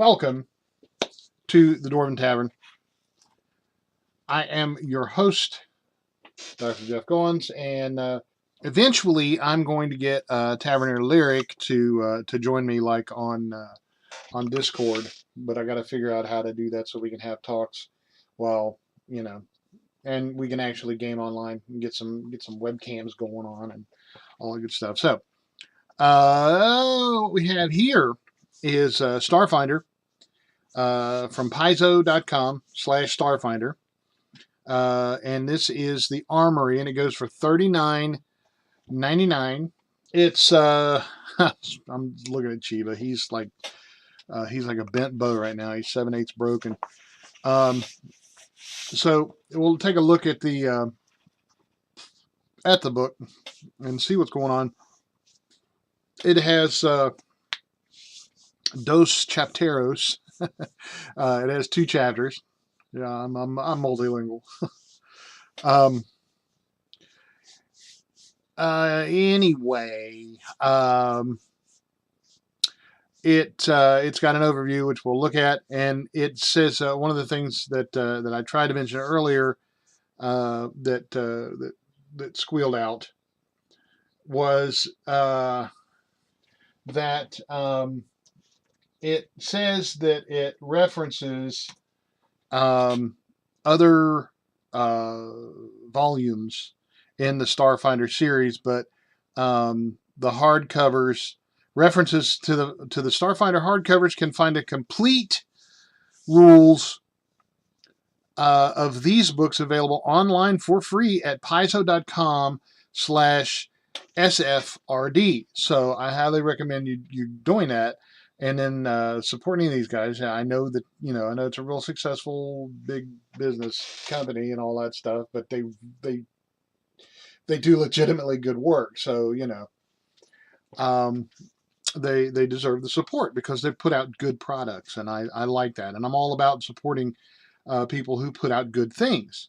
Welcome to the Dwarven Tavern. I am your host, Dr. Jeff Goins, and eventually I'm going to get Taverneer Lyric to join me, like on Discord. But I got to figure out how to do that so we can have talks while and we can actually game online and get some webcams going on and all that good stuff. So what we have here is Starfinder. From paizo.com/Starfinder. And this is the Armory, and it goes for $39.99. It's I'm looking at Chiba. He's like a bent bow right now. He's 7/8 broken. So we'll take a look at the book and see what's going on. It has dos chapteros. It has 2 chapters. Yeah, I'm multilingual. Anyway, it's got an overview which we'll look at, and it says one of the things that I tried to mention earlier that squealed out was that it says that it references other volumes in the Starfinder series, but the hardcovers references to the Starfinder hardcovers can find a complete rules of these books available online for free at paizo.com/SFRD. So I highly recommend you doing that. And then supporting these guys. I know that I know it's a real successful big business company and all that stuff, but they do legitimately good work. So they deserve the support because they put out good products, and I like that. And I'm all about supporting people who put out good things.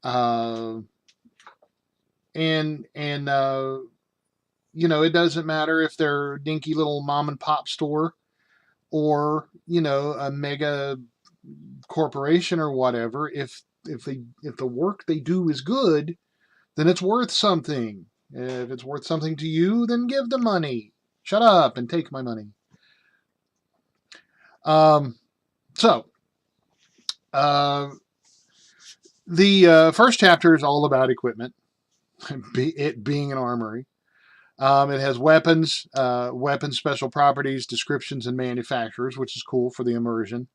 And it doesn't matter if they're a dinky little mom and pop store or a mega corporation or whatever. If the work they do is good, then it's worth something. If it's worth something to you, then give the money. Shut up and take my money. So the first chapter is all about equipment, it being an armory. It has weapons, weapon special properties, descriptions, and manufacturers, which is cool for the immersion.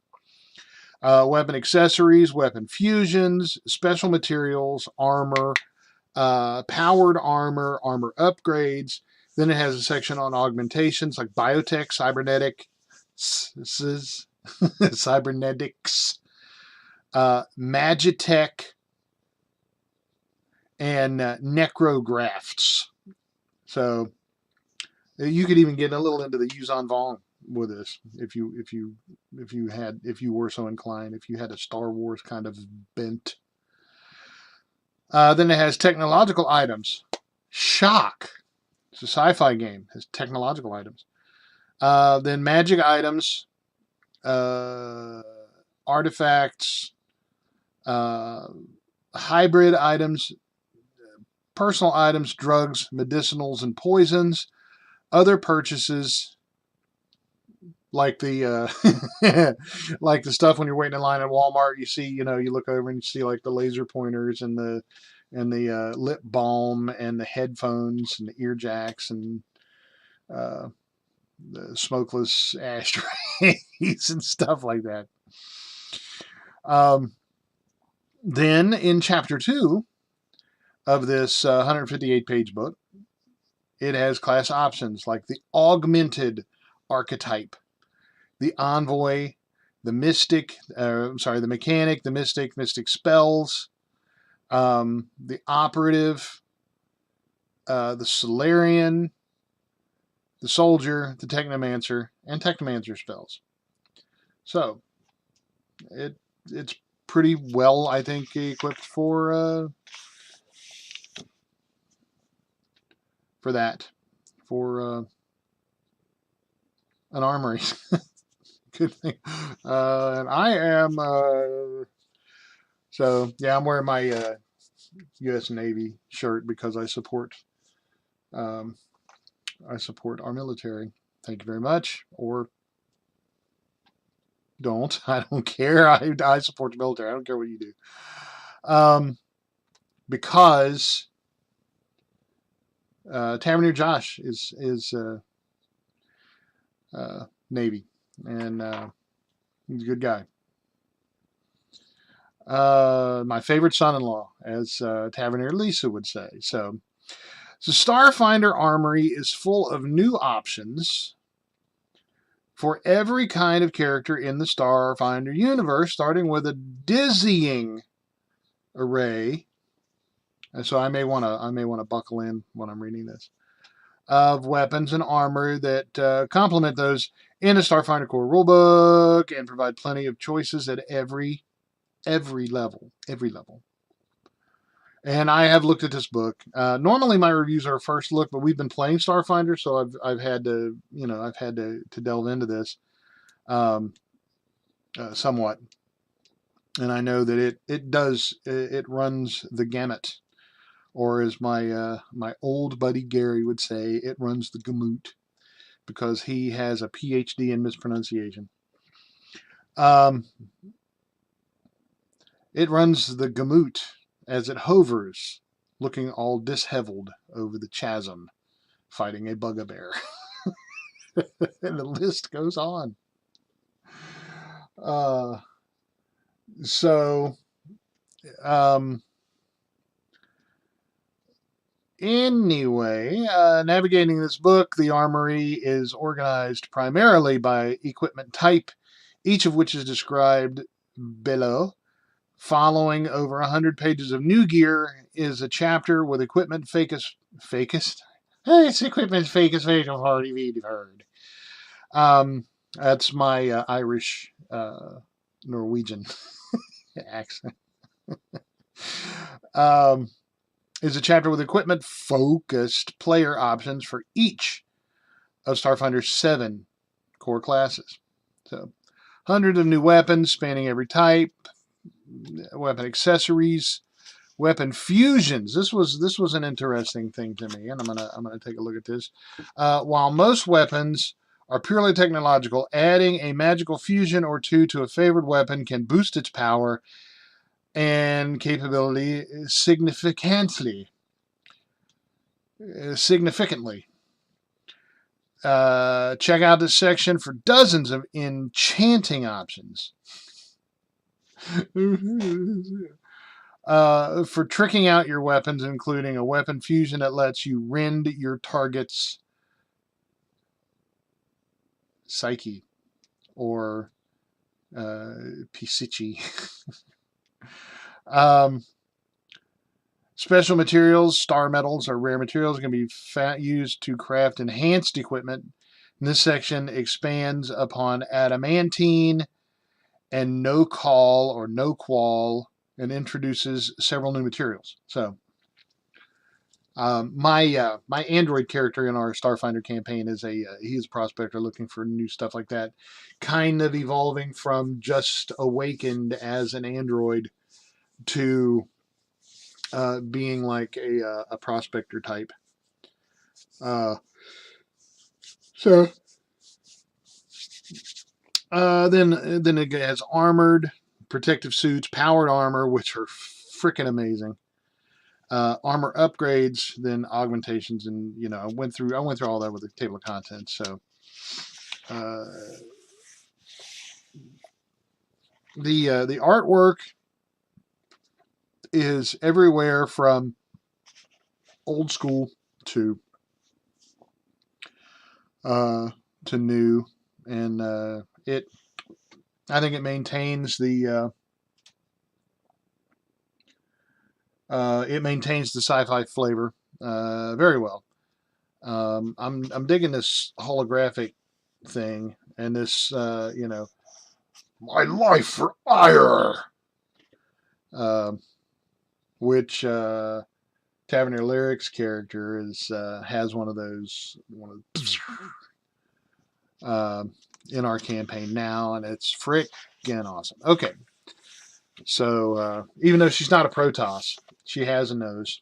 Weapon accessories, weapon fusions, special materials, armor, powered armor, armor upgrades. Then it has a section on augmentations like biotech, cybernetics, magitech, and necrografts. So you could even get a little into the use en vent with this if you were so inclined, if you had a Star Wars kind of bent. Then it has technological items. Shock. It's a sci-fi game. It has technological items. Then magic items, artifacts, hybrid items, personal items, drugs, medicinals, and poisons. Other purchases, like the like the stuff when you're waiting in line at Walmart, you see, you look over and you see like the laser pointers and the lip balm and the headphones and the ear jacks and the smokeless ashtrays and stuff like that. Then in chapter 2 of this 158-page book, it has class options like the augmented archetype, the envoy, the mystic, the mechanic, the mystic spells, the operative, the Solarian, the soldier, the technomancer, and technomancer spells. So it's pretty well, I think, equipped for that, for an armory. Good thing. And I am. So yeah, I'm wearing my U.S. Navy shirt because um, I support our military. Thank you very much. Or don't. I don't care. I support the military. I don't care what you do. Because Taverneer Josh is Navy, and he's a good guy. My favorite son-in-law, as Taverneer Lisa would say. So Starfinder Armory is full of new options for every kind of character in the Starfinder universe, starting with a dizzying array. And so I may want to buckle in when I'm reading this, of weapons and armor that complement those in the Starfinder core rulebook and provide plenty of choices at every level. And I have looked at this book. Normally my reviews are a first look, but we've been playing Starfinder, so I've had to delve into this somewhat, and I know that it runs the gamut, or as my old buddy Gary would say, it runs the gamut, because he has a PhD in mispronunciation. It runs the gamut as it hovers, looking all disheveled over the chasm, fighting a bugbear. And the list goes on. So, anyway, navigating this book, the Armory is organized primarily by equipment type, each of which is described below. Following over 100 pages of new gear is a chapter with equipment fakest. It's equipment fakest facial party we've heard. That's my Irish Norwegian accent. Is a chapter with equipment focused player options for each of Starfinder's 7 core classes. So, hundreds of new weapons spanning every type, weapon accessories, weapon fusions. This was an interesting thing to me, and I'm gonna take a look at this. While most weapons are purely technological, adding a magical fusion or two to a favored weapon can boost its power and capability significantly. Check out this section for dozens of enchanting options. For tricking out your weapons, including a weapon fusion that lets you rend your target's psyche, or psyche. Special materials, star metals, or rare materials can be used to craft enhanced equipment. And this section expands upon adamantine and no call or no qual, and introduces several new materials. So my android character in our Starfinder campaign is he's a prospector looking for new stuff like that, kind of evolving from just awakened as an android to being like a prospector type. So then it has armored protective suits, powered armor, which are freaking amazing. Armor upgrades, then augmentations, and I went through all that with the table of contents. So the artwork is everywhere from old school to new, and I think it maintains the sci-fi flavor very well. I'm digging this holographic thing, and this my life for ire, which Taverneer Lyric's character has one of those in our campaign now, and it's frickin' awesome. Okay, so even though she's not a Protoss, she has a nose.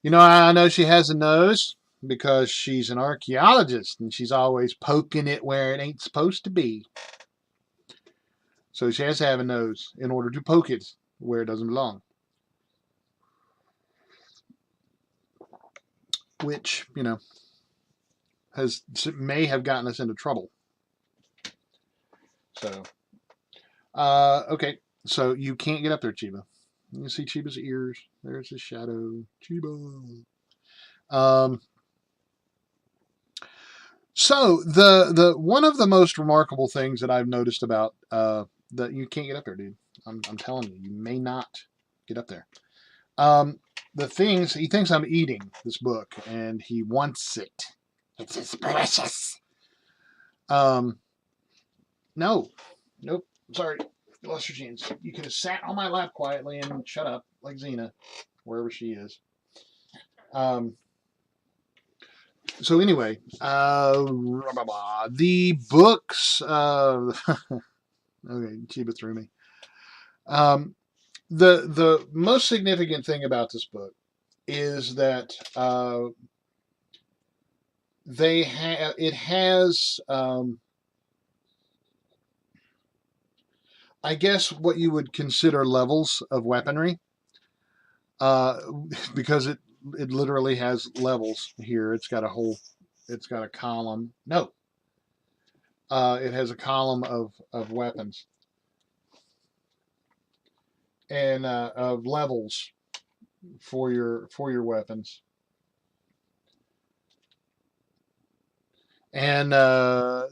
You know how I know she has a nose? Because she's an archaeologist, and she's always poking it where it ain't supposed to be. So she has to have a nose in order to poke it where it doesn't belong. Which, you know, may have gotten us into trouble. So, okay. So you can't get up there, Chiba. You can see Chiba's ears. There's his shadow. Chiba. So the one of the most remarkable things that I've noticed about that you can't get up there, dude. I'm telling you, you may not get up there. The things he thinks I'm eating this book, and he wants it. It's precious. No, nope. Sorry, lost your jeans. You could have sat on my lap quietly and shut up, like Xena, wherever she is. So anyway, the books. Okay, Chiba threw me. The most significant thing about this book is that it has I guess what you would consider levels of weaponry, because it literally has levels here. It's got a column. No, it has a column of weapons and of levels for your weapons. And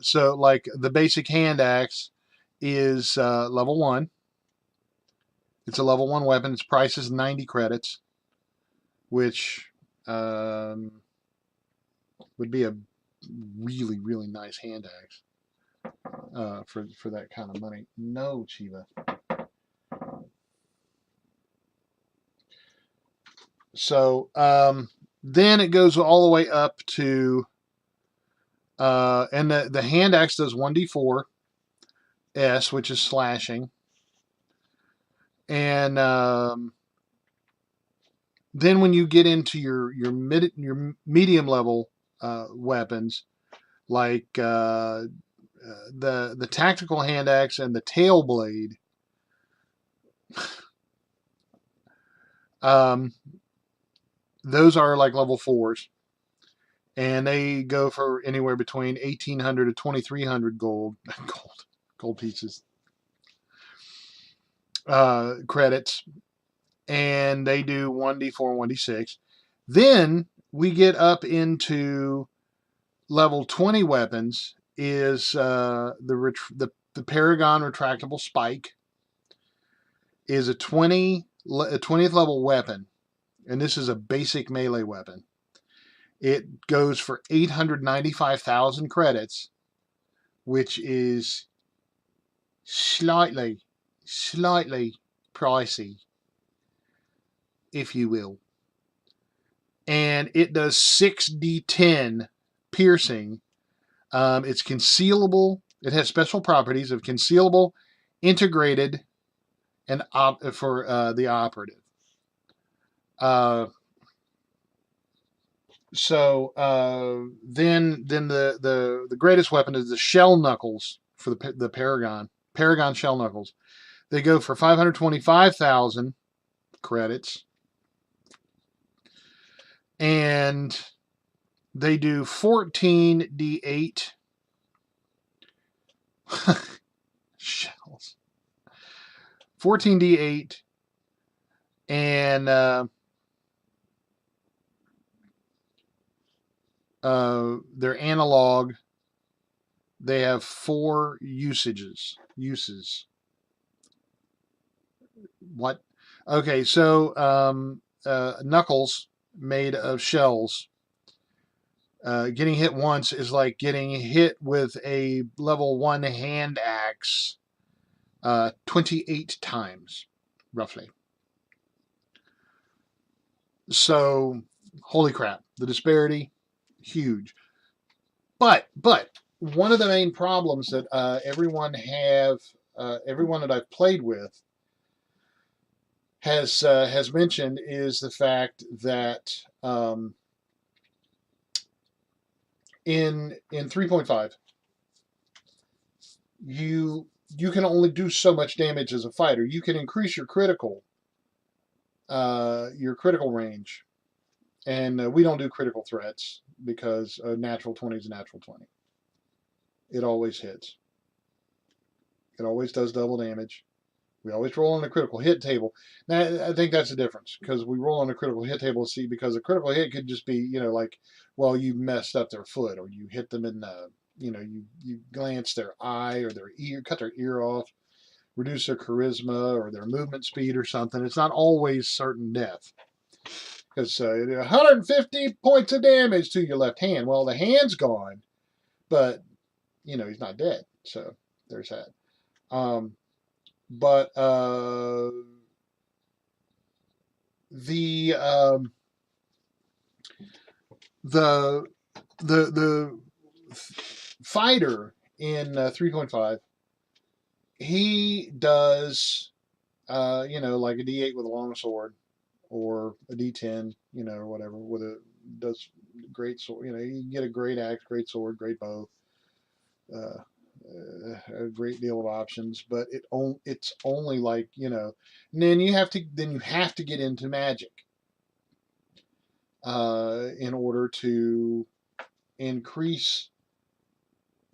so, like, the basic hand axe is level 1. It's a level 1 weapon. Its price is 90 credits, which would be a really, really nice hand axe for that kind of money. No, Chiba. So then it goes all the way up to, and the hand axe does 1d4 S, which is slashing. And then when you get into your medium level weapons, like the tactical hand axe and the tail blade, those are like level 4s, and they go for anywhere between 1,800 to 2,300 gold pieces, credits, and they do 1d4 and 1d6. Then we get up into level 20 weapons. Is the Paragon retractable spike is a 20th level weapon, and this is a basic melee weapon. It goes for 895,000 credits, which is slightly pricey, if you will. And it does 6d10 piercing. It's concealable. It has special properties of concealable, integrated, and for the operative. So then the greatest weapon is the shell knuckles for the Paragon shell knuckles. They go for 525,000 credits, and they do 14d8 shells. 14d8, and they're analog. They have 4 uses. What? Okay, so knuckles made of shells. Getting hit once is like getting hit with a level 1 hand axe 28 times, roughly. So, holy crap, the disparity, huge. But one of the main problems that everyone that I've played with has mentioned is the fact that in 3.5 you can only do so much damage as a fighter. You can increase your critical range, and we don't do critical threats because a natural 20 is a natural 20. It always hits. It always does double damage. We always roll on a critical hit table. Now, I think that's the difference, because we roll on a critical hit table to see, because a critical hit could just be, like, well, you messed up their foot, or you hit them in the, you glance their eye or their ear, cut their ear off, reduce their charisma or their movement speed or something. It's not always certain death. Because 150 points of damage to your left hand. Well, the hand's gone, but, he's not dead. So there's that. But the fighter in 3.5, he does like a D8 with a long sword, or a D10, or whatever, does great sword. You can get a great axe, great sword, great bow. A great deal of options, but it's only like, and then you have to get into magic in order to increase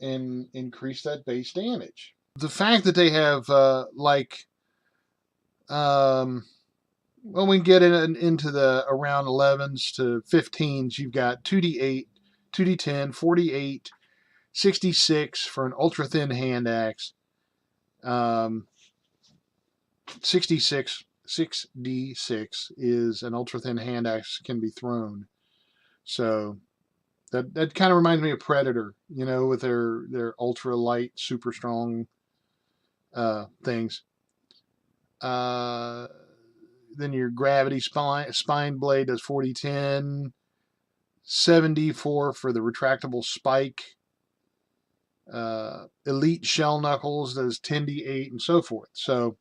that base damage. The fact that they have when we get into the around 11s to 15s, you've got 2d8, 2d10, 48, 66 for an ultra thin hand axe. 66, 6d6 is an ultra thin hand axe, can be thrown. So that kind of reminds me of Predator, with their ultra light, super strong things. Then your gravity spine blade does 40-10, 74 for the retractable spike. Elite shell knuckles does 10d8, and so forth. So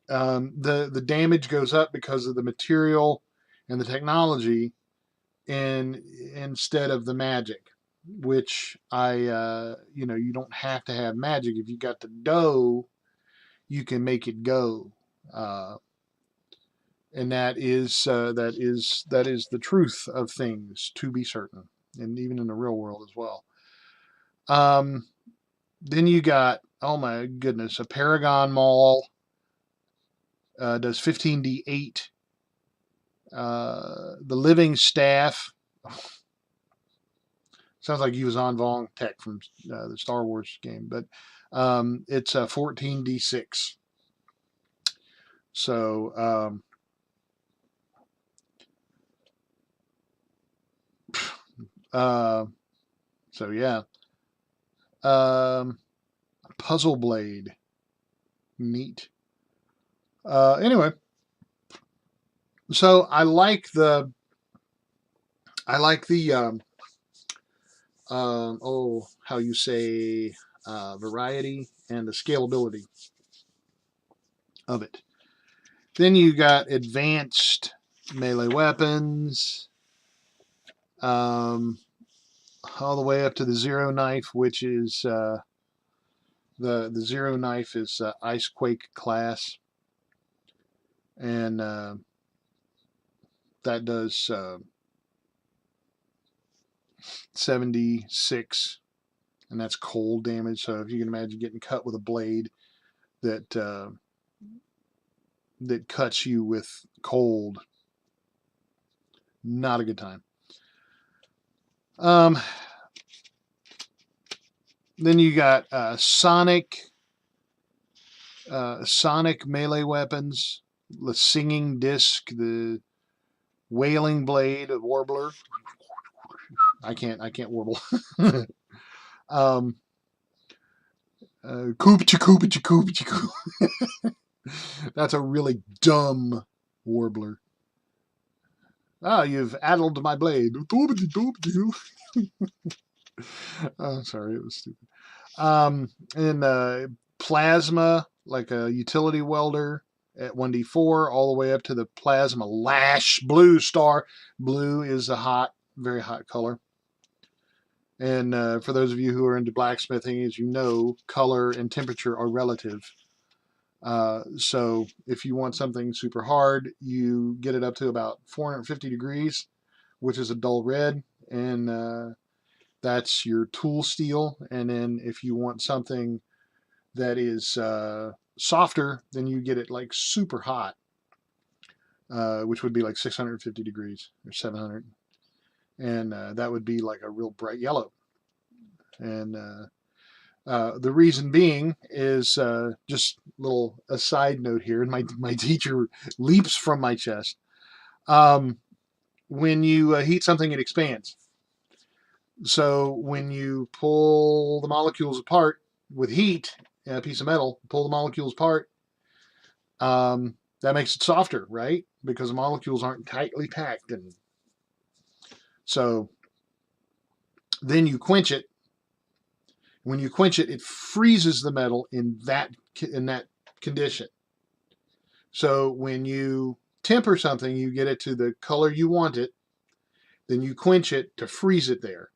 the damage goes up because of the material and the technology, and instead of the magic, which you don't have to have magic. If you got the dough, you can make it go. And that is the truth of things, to be certain, and even in the real world as well. Then you got, oh my goodness, a Paragon Maul does 15d8. The Living Staff sounds like he was on Vong Tech from the Star Wars game, but it's 14d6. So yeah. Puzzle Blade, neat. Anyway, so I like the how you say, variety and the scalability of it. Then you got advanced melee weapons, all the way up to the Zero Knife, which is the Zero Knife is Icequake class, and that does 76, and that's cold damage. So if you can imagine getting cut with a blade that cuts you with cold, not a good time. Then you got sonic melee weapons, the Singing Disc, the Wailing Blade, a Warbler. I can't warble. Koop. That's a really dumb warbler. You've addled my blade. Oh, sorry, it was stupid. And plasma, like a utility welder at 1d4, all the way up to the plasma lash blue star. Blue is a hot, very hot color. And for those of you who are into blacksmithing, as you know, color and temperature are relative. So if you want something super hard, you get it up to about 450 degrees, which is a dull red, and that's your tool steel. And then if you want something that is softer, then you get it like super hot, which would be like 650 degrees or 700, and that would be like a real bright yellow. And the reason being is just a little aside note here, and my teacher leaps from my chest. When you heat something, it expands. So when you pull the molecules apart with heat, a piece of metal, pull the molecules apart, that makes it softer, right? Because the molecules aren't tightly packed, and so then you quench it. When you quench it, it freezes the metal in that condition. So when you temper something, you get it to the color you want it. Then you quench it to freeze it there,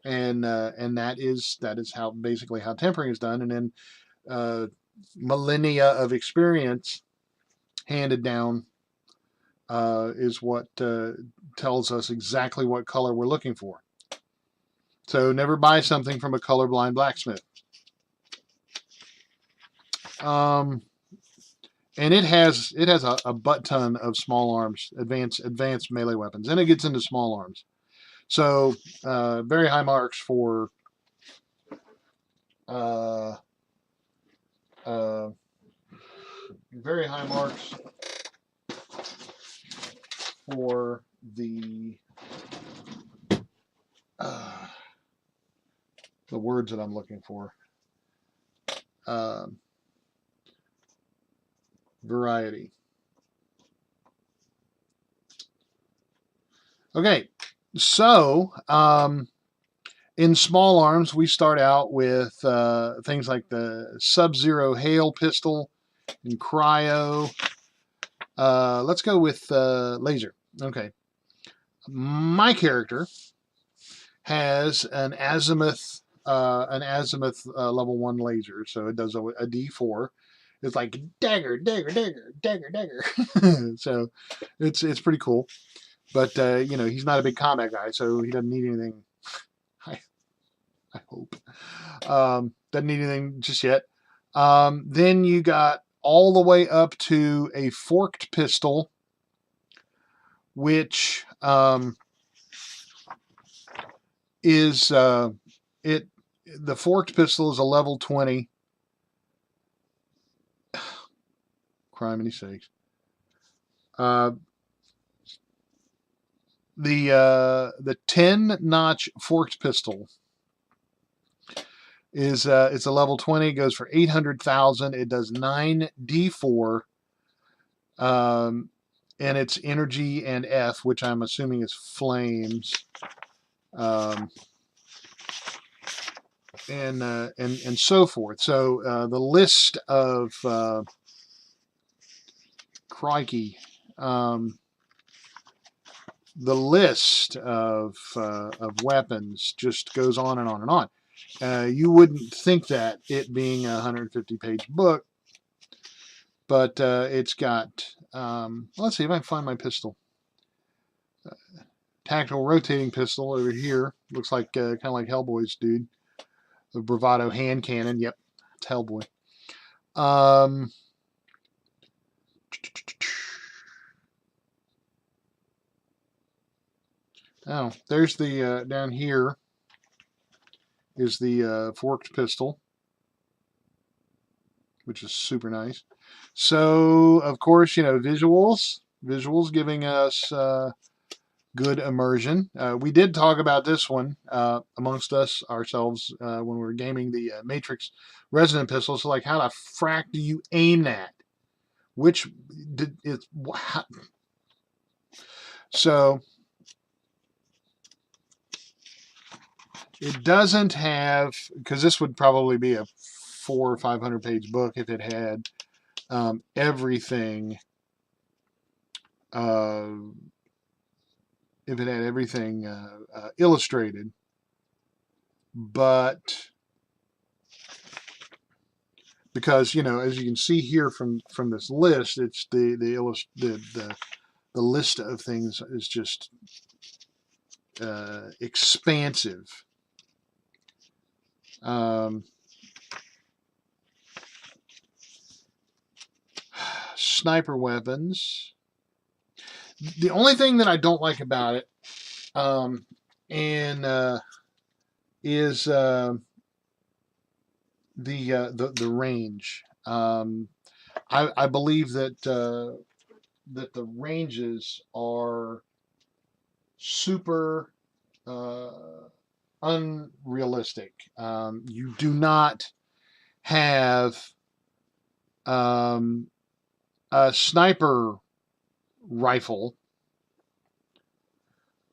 and that is how basically how tempering is done. And then millennia of experience handed down is what tells us exactly what color we're looking for. So never buy something from a colorblind blacksmith. And it has a butt ton of small arms, advanced melee weapons, and it gets into small arms. So very high marks for very high marks for the words that I'm looking for. Variety. Okay, so in small arms, we start out with things like the Sub-Zero Hail pistol and Cryo. Let's go with laser. Okay, my character has an azimuth level 1 laser, so it does a D4. It's like dagger, dagger, dagger, dagger, dagger. So it's pretty cool. But he's not a big combat guy, so he doesn't need anything. I hope doesn't need anything just yet. Then you got all the way up to a forked pistol, which is it. The forked pistol is a level 20. Criminy sakes. The 10-notch forked pistol is it's a level 20. It goes for 800,000. It does 9d4, and it's energy and F, which I'm assuming is flames, and so forth. So the list of crikey. The list of weapons just goes on and on and on. You wouldn't think that, it being a 150-page book, but it's got, let's see if I can find my pistol. Tactical rotating pistol over here. Looks like kind of like Hellboy's dude. The Bravado hand cannon. Yep, it's Hellboy. Oh, there's the, down here is the forked pistol, which is super nice. So, of course, visuals giving us good immersion. We did talk about this one amongst ourselves when we were gaming the Matrix Resonant Pistol. So, like, how the frack do you aim that? Which is so. It doesn't have, because this would probably be a 400 or 500 page book if it had everything. If it had everything illustrated, but because as you can see here from this list, it's the list of things is just expansive. Sniper weapons. The only thing that I don't like about it, is the range. I believe that that the ranges are super unrealistic. You do not have a sniper rifle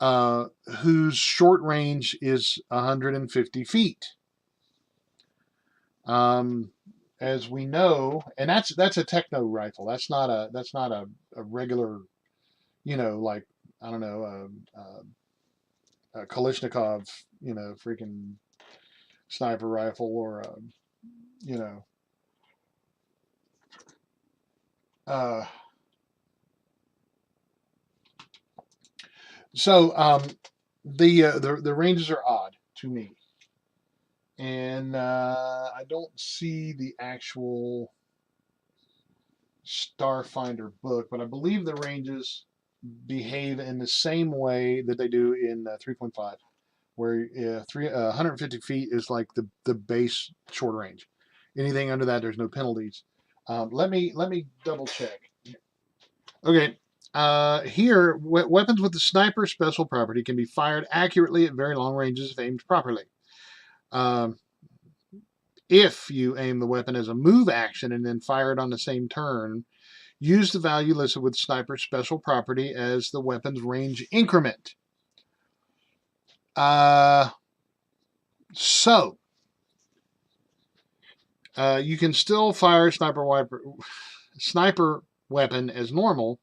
whose short range is 150 feet. As we know, and that's a techno rifle. That's not a regular, like, I don't know, a Kalashnikov, freaking sniper rifle, or you know, uh, so the ranges are odd to me, and I don't see the actual Starfinder book, but I believe the ranges behave in the same way that they do in 3.5, where 150 feet is like the base short range. Anything under that, there's no penalties. Let me double check. Okay. Here, weapons with the sniper special property can be fired accurately at very long ranges if aimed properly. Um, if you aim the weapon as a move action and then fire it on the same turn, use the value listed with sniper special property as the weapon's range increment. So you can still fire a sniper weapon as normal,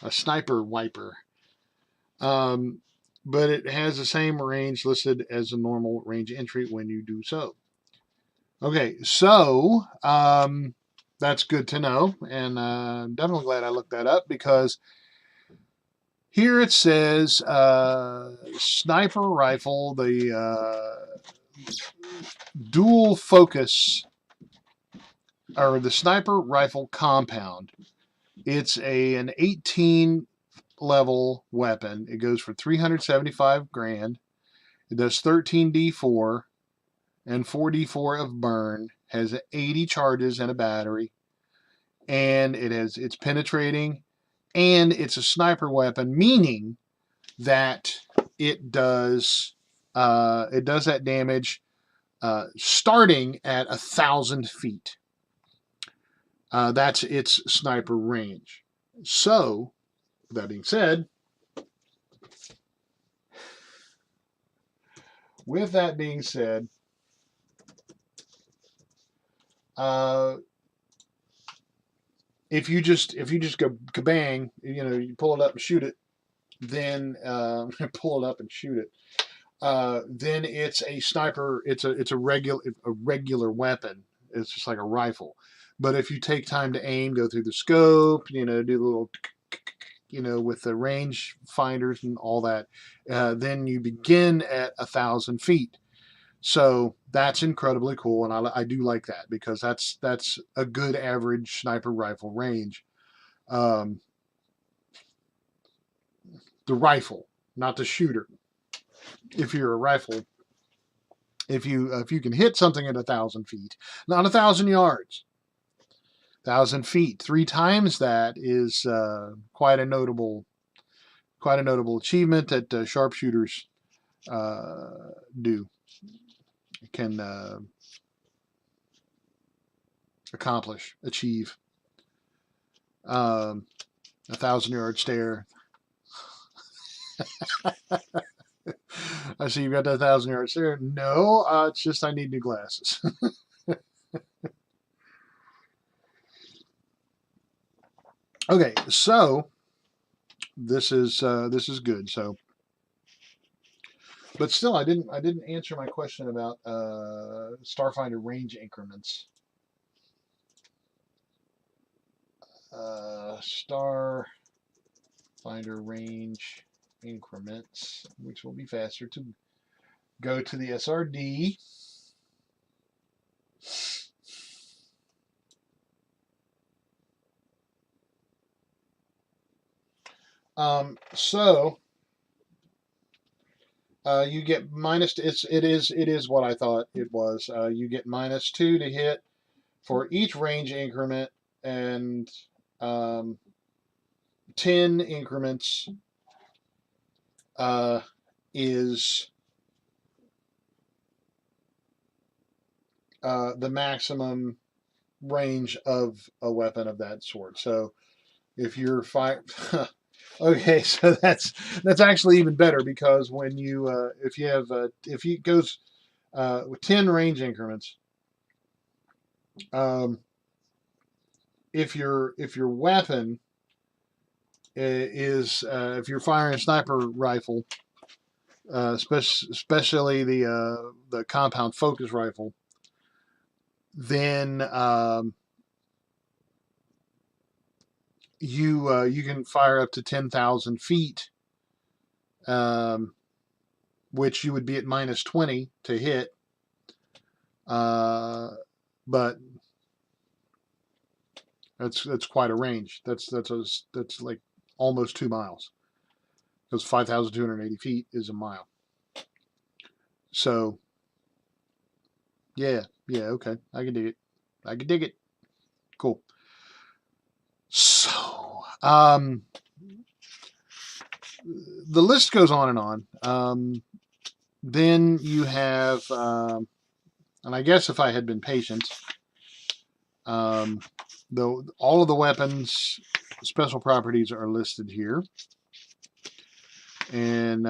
a sniper wiper, but it has the same range listed as a normal range entry when you do so. Okay, so that's good to know, and I'm definitely glad I looked that up, because here it says sniper rifle, the dual focus, or the sniper rifle compound. It's an 18 level weapon. It goes for 375 grand. It does 13d4 and 4d4 of burn. Has 80 charges and a battery, and it's penetrating, and it's a sniper weapon, meaning that it does that damage starting at 1,000 feet. That's its sniper range. So, that being said, if you just go kabang, you pull it up and shoot it, then pull it up and shoot it. Then it's a sniper. It's a regular weapon. It's just like a rifle. But if you take time to aim, go through the scope, do the little, with the range finders and all that, then you begin at 1,000 feet. So that's incredibly cool, and I do like that, because that's a good average sniper rifle range. The rifle, not the shooter. If you're a rifle, if you can hit something at 1,000 feet, not 1,000 yards, 1,000 feet, 3 times that is quite a notable achievement that sharpshooters can achieve. 1,000-yard stare. I see you've got that 1,000 yards there. No, it's just I need new glasses. Okay, so this is good. So, but still, I didn't answer my question about Starfinder range increments. Starfinder range increments, which will be faster to go to the SRD. So you get minus. It is what I thought it was. You get -2 to hit for each range increment, and 10 increments is the maximum range of a weapon of that sort. So if you're fire, okay, so that's actually even better, because when you if you have if you goes with 10 range increments, um, if your weapon is if you're firing a sniper rifle, especially the compound focus rifle, then you can fire up to 10,000 feet, which you would be at -20 to hit. But that's quite a range. That's like almost 2 miles, because 5,280 feet is a mile. So yeah, okay, I can dig it. I can dig it. Cool. So the list goes on and on. Then you have, and I guess if I had been patient, though all of the weapons special properties are listed here, and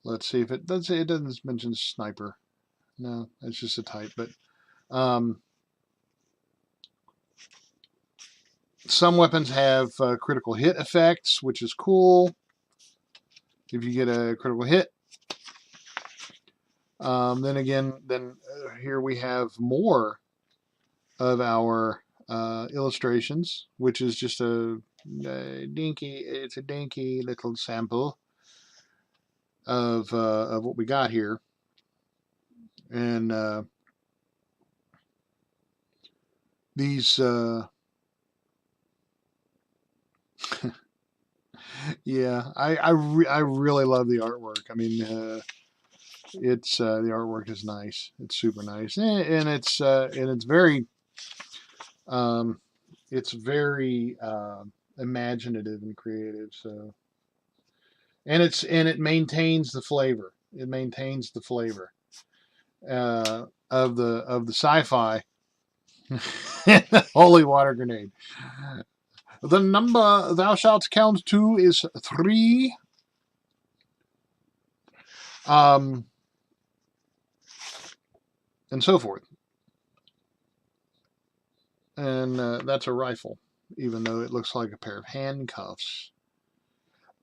let's see if it does. It doesn't mention sniper. No, it's just a type. But some weapons have critical hit effects, which is cool. If you get a critical hit, then again, here we have more of our illustrations, which is just a dinky. It's a dinky little sample of what we got here, and these. Yeah, I really love the artwork. I mean, it's the artwork is nice. It's super nice, and it's very um, imaginative and creative. So, and it maintains the flavor. It maintains the flavor of the sci-fi. Holy water grenade. The number thou shalt count to is 3. And so forth. And that's a rifle, even though it looks like a pair of handcuffs.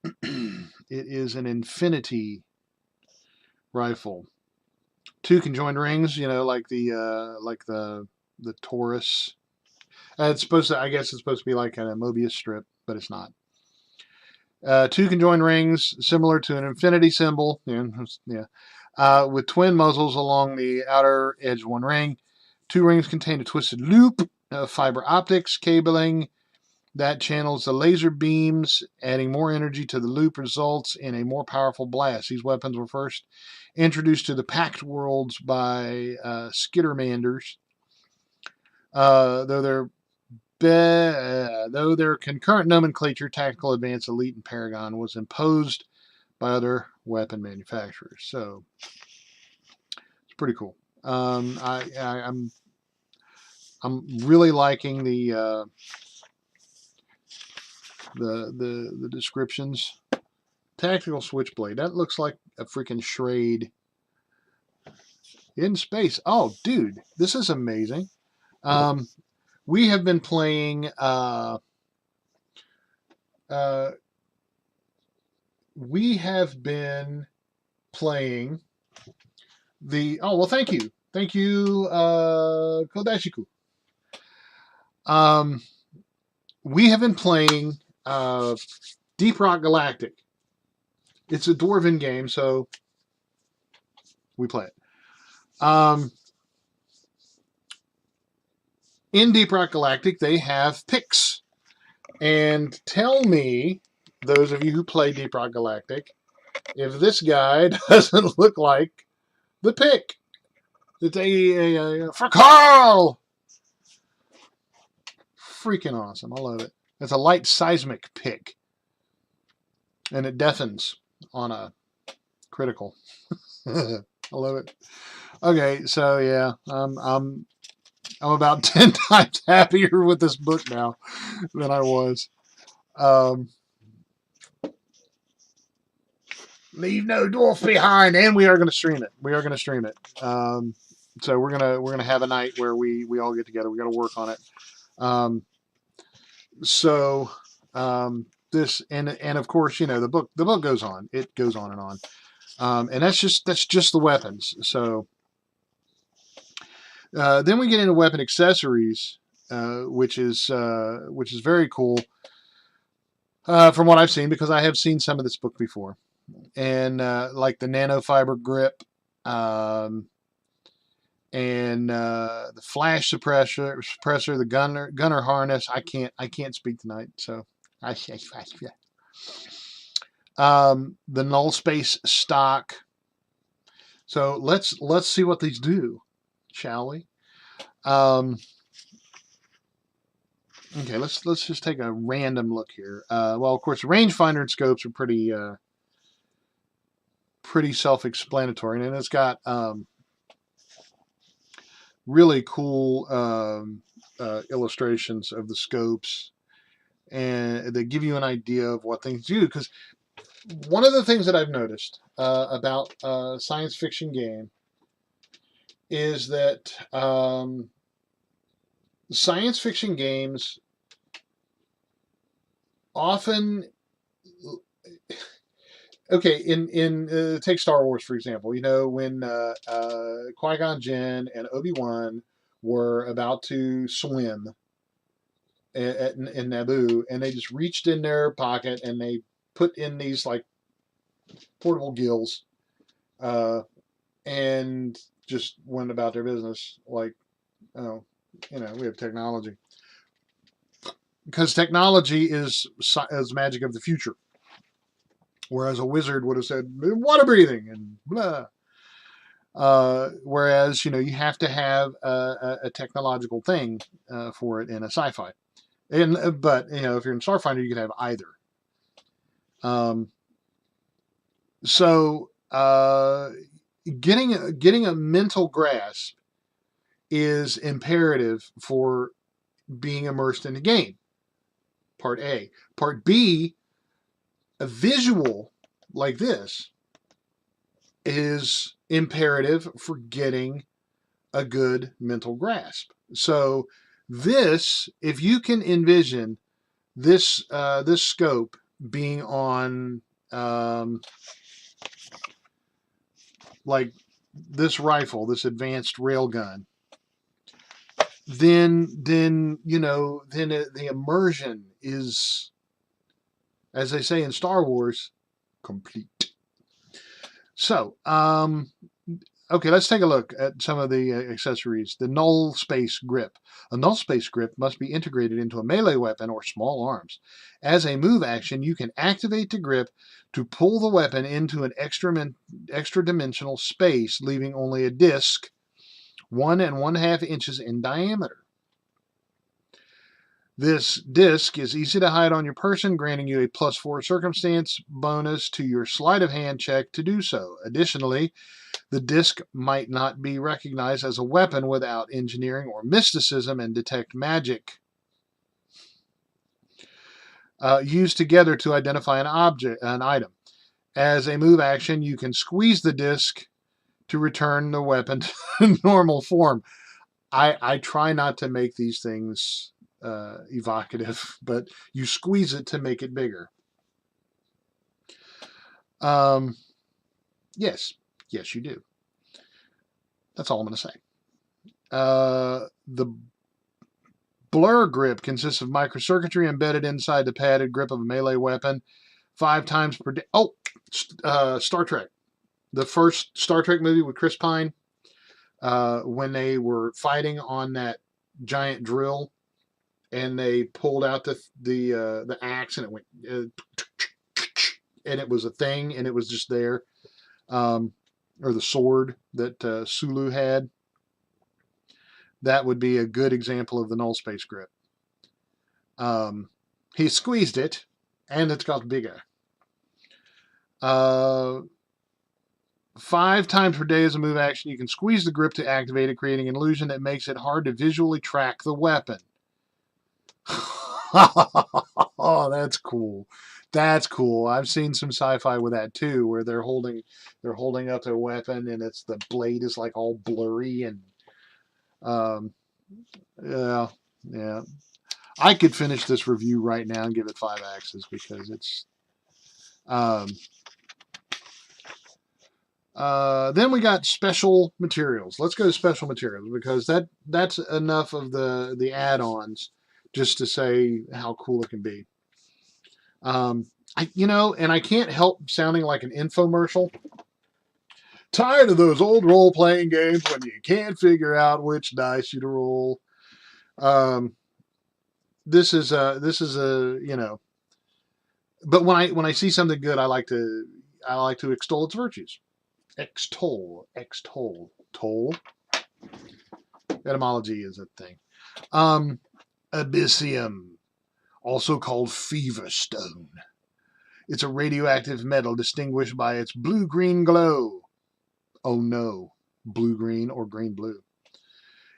It is an infinity rifle. 2 conjoined rings, like the Taurus. It's supposed to, I guess it's supposed to be like a Mobius strip, but it's not. 2 conjoined rings, similar to an infinity symbol. Yeah. With twin muzzles along the outer edge of one ring. 2 rings contain a twisted loop of fiber optics cabling that channels the laser beams, adding more energy to the loop results in a more powerful blast. These weapons were first introduced to the Pact Worlds by Skittermanders, though their concurrent nomenclature, Tactical Advanced Elite and Paragon, was imposed by other weapon manufacturers. So it's pretty cool. I'm really liking the the descriptions. Tactical switchblade. That looks like a freaking Schrade in space. Oh, dude, this is amazing. We have been playing. We have been playing the. Oh well, thank you, Kodashiku. We have been playing Deep Rock Galactic. It's a Dwarven game, so we play it. In Deep Rock Galactic, they have picks. And tell me, those of you who play Deep Rock Galactic, if this guy doesn't look like the pick. It's for Carl! Freaking awesome. I love it. It's a light seismic pick. And it deafens on a critical. I love it. Okay, so yeah, I'm about 10 times happier with this book now than I was. Leave no dwarf behind, and we are going to stream it. So we're gonna have a night where we all get together. We got to work on it. This and of course, you know, the book goes on. It goes on and on. And that's just the weapons. So then we get into weapon accessories, which is very cool from what I've seen, because I have seen some of this book before, and like the nanofiber grip, and the flash suppressor, the gunner harness. I can't speak tonight, so the null space stock. So let's see what these do, shall we? Okay, let's just take a random look here. Well, of course, rangefinder and scopes are pretty self-explanatory, and it's got really cool illustrations of the scopes, and they give you an idea of what things do. Because one of the things that I've noticed about science fiction game is that science fiction games often, okay, in take Star Wars for example. You know, when Qui-Gon Jinn and Obi-Wan were about to swim in Naboo, and they just reached in their pocket and they put in these like portable gills, and just went about their business like, oh, you know, we have technology. Because technology is magic of the future. Whereas a wizard would have said, water breathing and blah. Whereas, you know, you have to have a technological thing for it in a sci-fi. But, you know, if you're in Starfinder, you can have either. Getting a mental grasp is imperative for being immersed in the game. Part A. Part B, a visual like this is imperative for getting a good mental grasp. So this, if you can envision this this scope being on like this rifle, this advanced railgun, then you know, then the immersion is, as they say in Star Wars, complete. So, okay, let's take a look at some of the accessories. The null space grip. A null space grip must be integrated into a melee weapon or small arms. As a move action, you can activate the grip to pull the weapon into an extra dimensional space, leaving only a disc 1 1/2 inches in diameter. This disc is easy to hide on your person, granting you a +4 circumstance bonus to your sleight of hand check to do so. Additionally, the disc might not be recognized as a weapon without engineering or mysticism and detect magic. used together to identify an item. As a move action, you can squeeze the disc to return the weapon to normal form. I try not to make these things evocative, but you squeeze it to make it bigger. Yes, you do. That's all I'm going to say. The blur grip consists of microcircuitry embedded inside the padded grip of a melee weapon 5 times per day. Oh, Star Trek. The first Star Trek movie with Chris Pine, when they were fighting on that giant drill, and they pulled out the axe, and it went, and it was a thing, and it was just there, or the sword that Sulu had. That would be a good example of the null space grip. He squeezed it, and it's got bigger. 5 times per day as a move action, you can squeeze the grip to activate it, creating an illusion that makes it hard to visually track the weapon. Oh, that's cool. That's cool. I've seen some sci-fi with that too, where they're holding up their weapon, and it's the blade is like all blurry, and yeah. I could finish this review right now and give it 5 axes because it's. Then we got special materials. Let's go to special materials because that's enough of the add-ons just to say how cool it can be. And I can't help sounding like an infomercial. Tired of those old role-playing games when you can't figure out which dice you to roll. This is a But when I see something good, I like to extol its virtues. Extol. Toll. Etymology is a thing. Abyssium, also called fever stone. It's a radioactive metal distinguished by its blue-green glow. Oh no, blue-green or green-blue.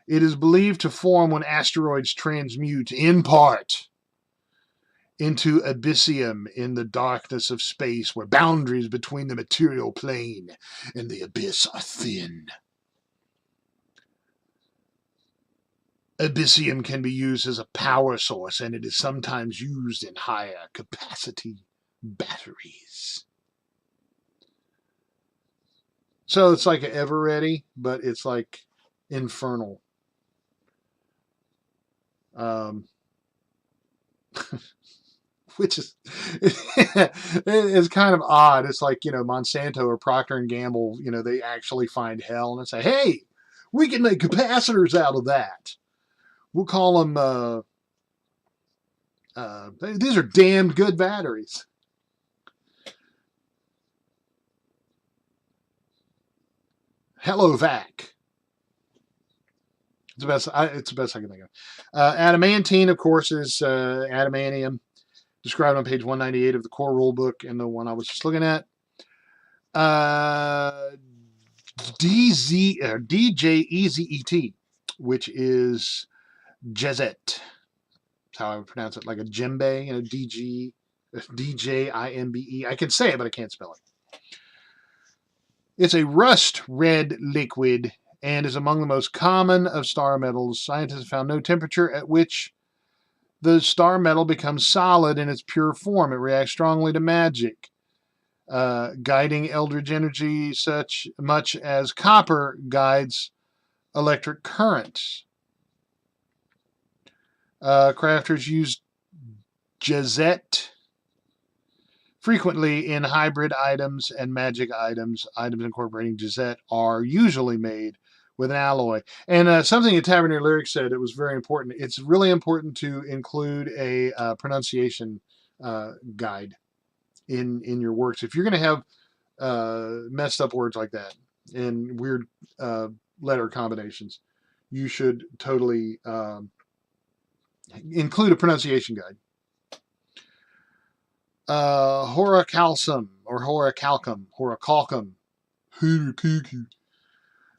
It is believed to form when asteroids transmute, in part, into abyssium in the darkness of space, where boundaries between the material plane and the abyss are thin. Abyssium can be used as a power source, and it is sometimes used in higher capacity batteries. So it's like an Ever-Ready, but it's like infernal. Which is it's kind of odd. It's like, Monsanto or Procter and Gamble, they actually find hell and say, hey, we can make capacitors out of that. We'll call them, these are damned good batteries. Hello, Vac. It's the best I can think of. Adamantine, of course, is adamantium, described on page 198 of the core rulebook and the one I was just looking at. DJEZET, which is Jezet. That's how I would pronounce it, like a djembe, DJIMBE. I can say it, but I can't spell it. It's a rust red liquid and is among the most common of star metals. Scientists have found no temperature at which the star metal becomes solid in its pure form. It reacts strongly to magic, guiding eldritch energy such much as copper guides electric currents. Crafters use Jezet frequently in hybrid items and magic items. Items incorporating Jezet are usually made with an alloy. And something that Taverneer Lyric said, it was very important. It's really important to include a pronunciation guide in your works. If you're going to have messed up words like that and weird letter combinations, you should totally include a pronunciation guide. Horacalcum or horacalcum.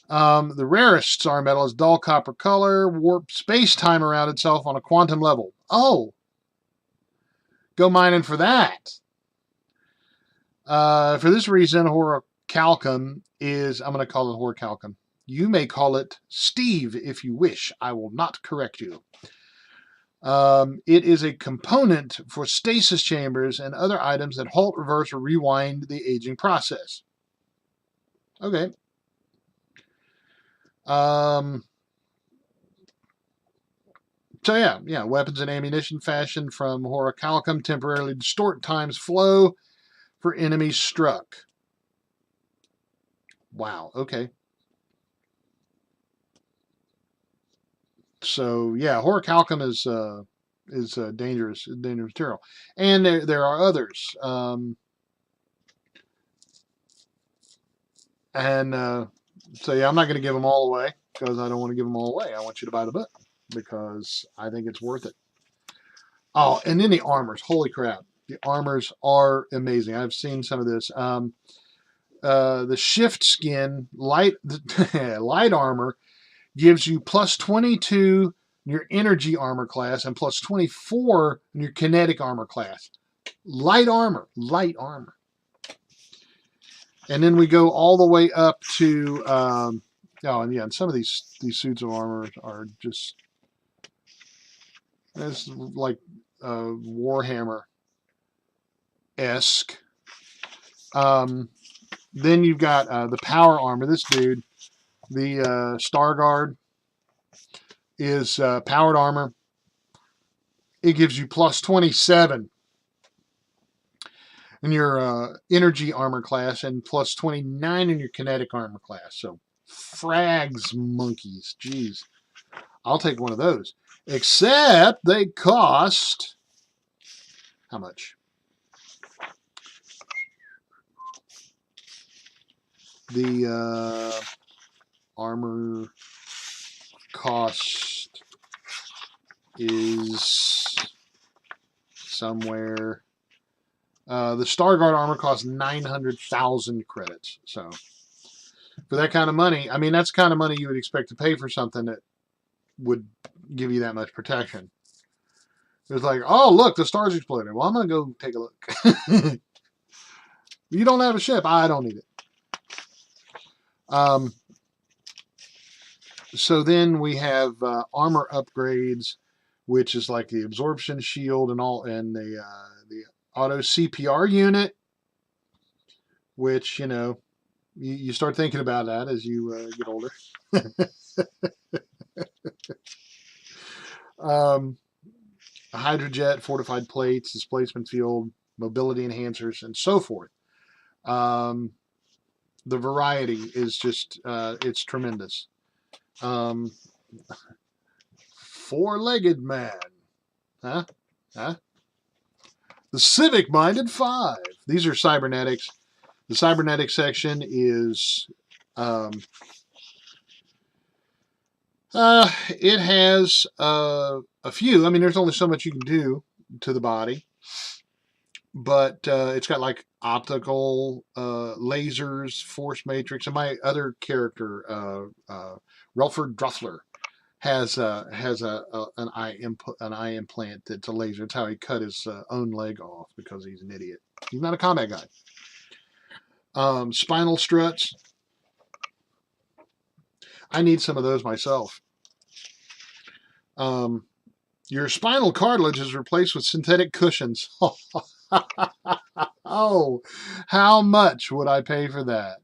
The rarest star metal is dull copper color, warp space-time around itself on a quantum level. Oh! Go mining for that. For this reason, Horicalcum is, I'm going to call it Horicalcum. You may call it Steve if you wish. I will not correct you. It is a component for stasis chambers and other items that halt, reverse, or rewind the aging process. Okay. So yeah, weapons and ammunition fashioned from Horicalcum temporarily distort time's flow for enemies struck. Wow, okay. So yeah, Horicalcum is dangerous material, and there are others. So yeah, I'm not going to give them all away because I don't want to give them all away. I want you to buy the book because I think it's worth it. Oh, and then the armors. Holy crap. The armors are amazing. I've seen some of this. The shift skin light armor gives you plus 22 in your energy armor class and plus 24 in your kinetic armor class. Light armor. And then we go all the way up to, and some of these suits of armor are just, it's like Warhammer-esque. Then you've got the power armor. This dude, the Star Guard, is powered armor. It gives you plus 27 in your energy armor class and plus 29 in your kinetic armor class. So frags monkeys. Jeez. I'll take one of those. Except they cost how much? The armor cost is somewhere. The Starguard armor costs 900,000 credits. So for that kind of money, I mean, that's the kind of money you would expect to pay for something that would give you that much protection. It's like, oh, look, the stars exploded. Well, I'm going to go take a look. You don't have a ship. I don't need it. So then we have armor upgrades, which is like the absorption shield and all, and the auto CPR unit, which, you start thinking about that as you get older. Hydrojet, fortified plates, displacement field, mobility enhancers, and so forth. The variety is just, it's tremendous. Four-legged man. Huh? The civic-minded 5. These are cybernetics. The cybernetic section is, it has a few. I mean, there's only so much you can do to the body. But it's got like optical lasers, force matrix, and my other character, Relford Druffler, has an eye implant that's a laser. That's how he cut his own leg off because he's an idiot. He's not a combat guy. Spinal struts. I need some of those myself. Your spinal cartilage is replaced with synthetic cushions. Oh, how much would I pay for that?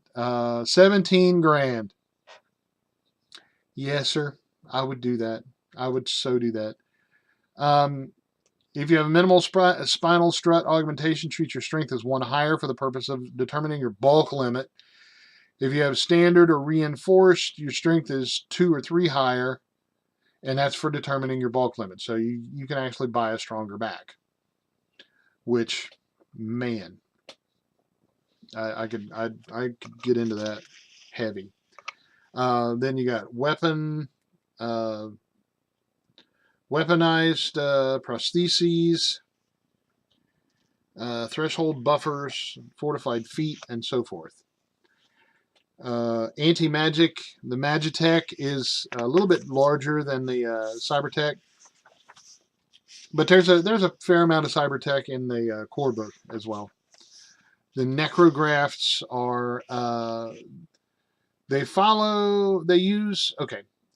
17 grand. Yes, sir. I would do that. I would so do that. If you have a minimal spinal strut augmentation, treat your strength as 1 higher for the purpose of determining your bulk limit. If you have standard or reinforced, your strength is 2 or 3 higher, and that's for determining your bulk limit. So you can actually buy a stronger back, which, man, I could get into that heavy. Then you got weaponized prostheses, threshold buffers, fortified feet, and so forth. Anti-magic, the Magitech is a little bit larger than the Cybertech. But there's a fair amount of cyber tech in the core book as well. The necrographs are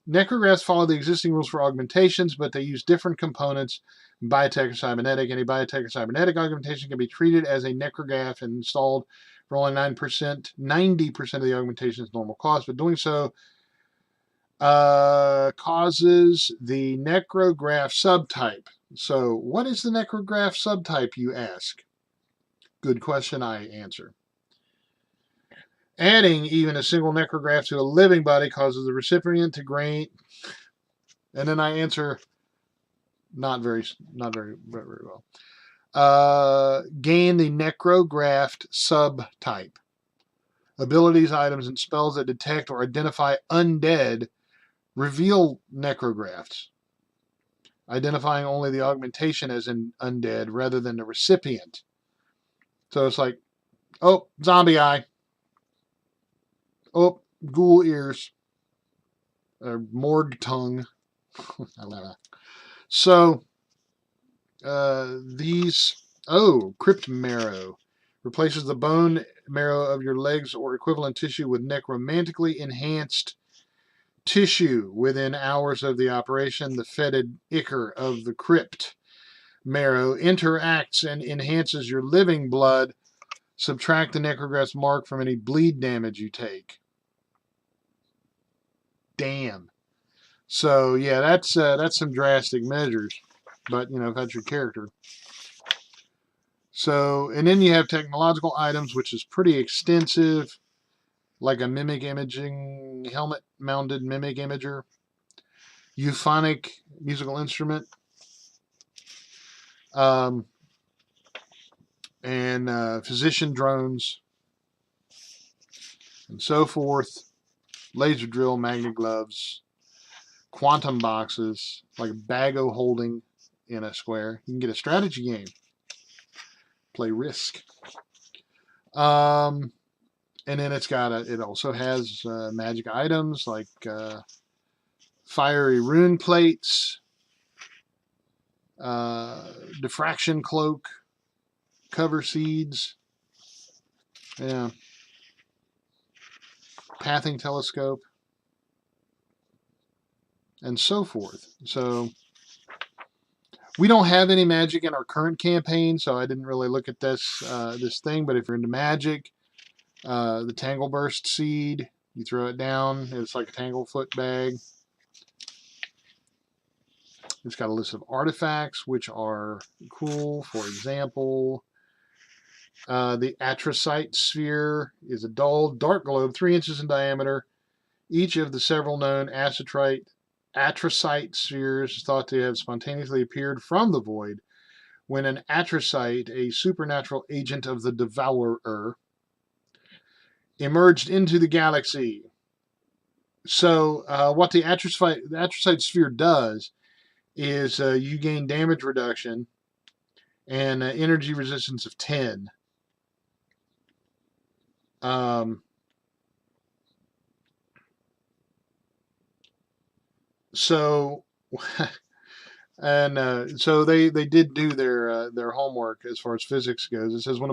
necrographs follow the existing rules for augmentations, but they use different components, biotech or cybernetic. Any biotech or cybernetic augmentation can be treated as a necrograph and installed for only 90% of the augmentation's normal cost, but doing so causes the necrograph subtype. So, what is the necrograph subtype, you ask? Good question, I answer. Adding even a single necrograph to a living body causes the recipient to gain, and then I answer not very well. Gain the necrographed subtype. Abilities, items, and spells that detect or identify undead reveal necrographs, identifying only the augmentation as an undead rather than the recipient. So it's like, oh, zombie eye. Oh, ghoul ears. Or morgue tongue. I love that. So, crypt marrow. Replaces the bone marrow of your legs or equivalent tissue with necromantically enhanced tissue within hours of the operation. The fetid ichor of the crypt marrow interacts and enhances your living blood. Subtract the necrograph's mark from any bleed damage you take. Damn. So yeah, that's some drastic measures, but if that's your character. So, and then you have technological items, which is pretty extensive, like a mimic imaging helmet-mounted mimic imager, euphonic musical instrument, and physician drones, and so forth. Laser drill, magnet gloves, quantum boxes, like bago holding in a square. You can get a strategy game. Play Risk. And then it also has magic items like fiery rune plates, diffraction cloak, cover seeds, yeah, pathing telescope, and so forth. So we don't have any magic in our current campaign, so I didn't really look at this thing. But if you're into magic, the Tangleburst seed, you throw it down. It's like a Tanglefoot bag. It's got a list of artifacts, which are cool. For example, the Atrazite sphere is a dull, dark globe, 3 inches in diameter. Each of the several known Atrazite spheres is thought to have spontaneously appeared from the void when an Atrazite, a supernatural agent of the Devourer, emerged into the galaxy. So what the Atrazite sphere does is you gain damage reduction and energy resistance of 10. So and so they did do their homework as far as physics goes. It says when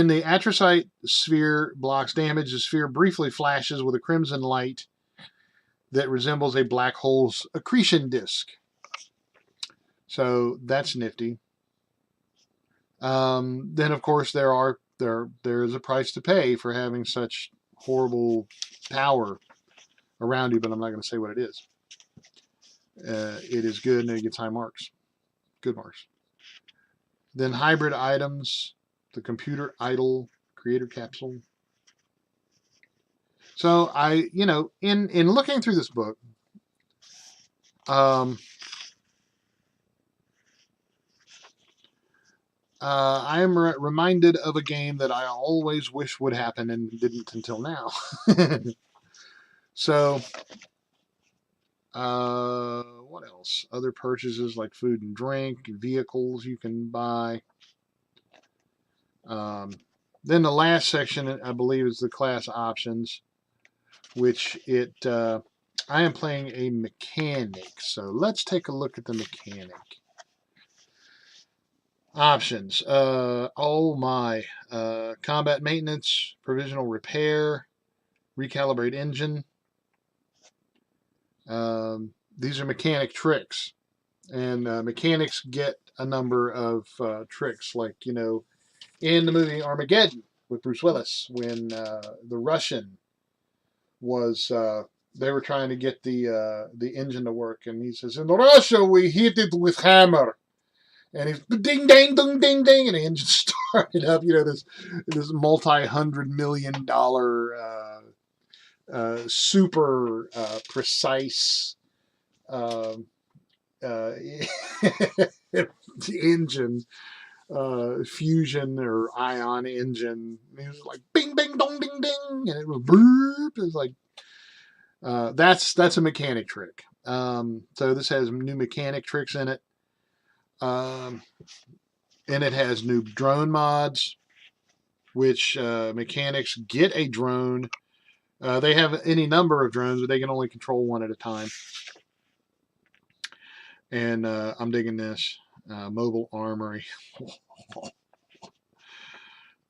the Atrazite sphere blocks damage, the sphere briefly flashes with a crimson light that resembles a black hole's accretion disk. So that's nifty. Then of course there is a price to pay for having such horrible power around you, but I'm not going to say what it is. It is good and it gets high marks. Good marks. Then hybrid items, the computer idol, creator capsule. So I, in looking through this book, I am reminded of a game that I always wish would happen and didn't until now. So, what else? Other purchases like food and drink, vehicles you can buy. Then the last section, I believe, is the class options, which I am playing a mechanic. So let's take a look at the mechanic. Options. Oh my. Combat maintenance, provisional repair, recalibrate engine. These are mechanic tricks. And mechanics get a number of tricks, like, in the movie Armageddon with Bruce Willis, when the Russian was, they were trying to get the engine to work, and he says, "In Russia, we hit it with hammer." And he's ding, ding, ding, ding, ding, and the engine started up. This multi-$100 million super precise uh, uh, engine, fusion or ion engine. And it was like bing, bing, dong, ding, ding, and it was burp. It's like that's a mechanic trick. So this has new mechanic tricks in it. And it has new drone mods, which mechanics get a drone. They have any number of drones, but they can only control one at a time. And I'm digging this. Mobile Armory.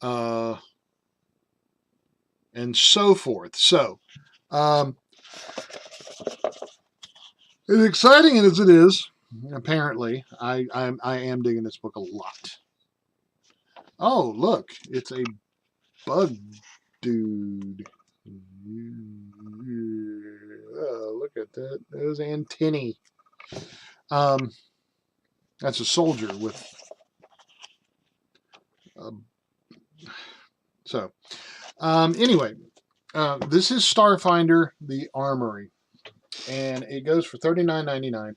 And so forth. So, as exciting as it is, apparently, I am digging this book a lot. Oh, look, it's a bug dude. Oh, look at that. Those antennae. That's a soldier with. Anyway, this is Starfinder, the Armory, and it goes for $39.99.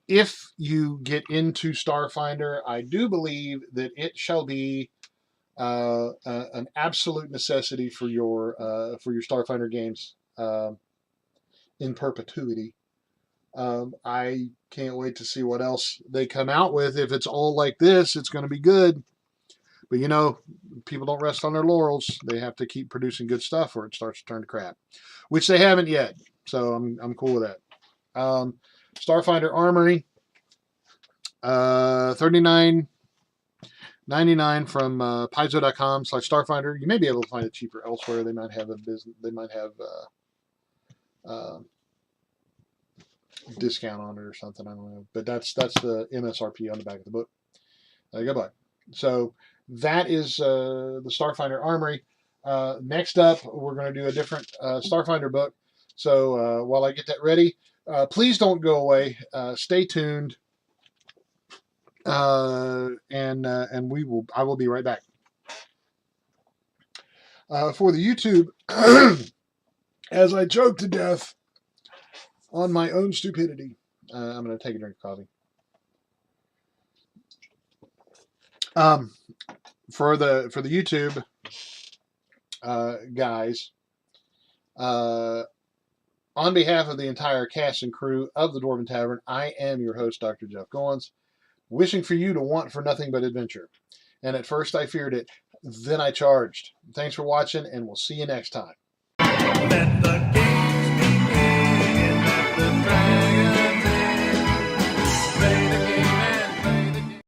If you get into Starfinder, I do believe that it shall be an absolute necessity for your Starfinder games in perpetuity. I can't wait to see what else they come out with. If it's all like this, it's going to be good. But people don't rest on their laurels. They have to keep producing good stuff, or it starts to turn to crap, which they haven't yet. So I'm cool with that. Starfinder Armory, $39.99 from Paizo.com/Starfinder. You may be able to find it cheaper elsewhere. They might have a business. They might have discount on it or something. I don't know. But that's the MSRP on the back of the book. Goodbye. So that is the Starfinder Armory. Next up, we're going to do a different Starfinder book. So while I get that ready, please don't go away. Stay tuned, and I will be right back. For the YouTube, as I choke to death on my own stupidity, I'm going to take a drink of coffee. For the YouTube guys, on behalf of the entire cast and crew of the Dwarven Tavern, I am your host, Dr. Jeff Goins, wishing for you to want for nothing but adventure. And at first I feared it, then I charged. Thanks for watching, and we'll see you next time.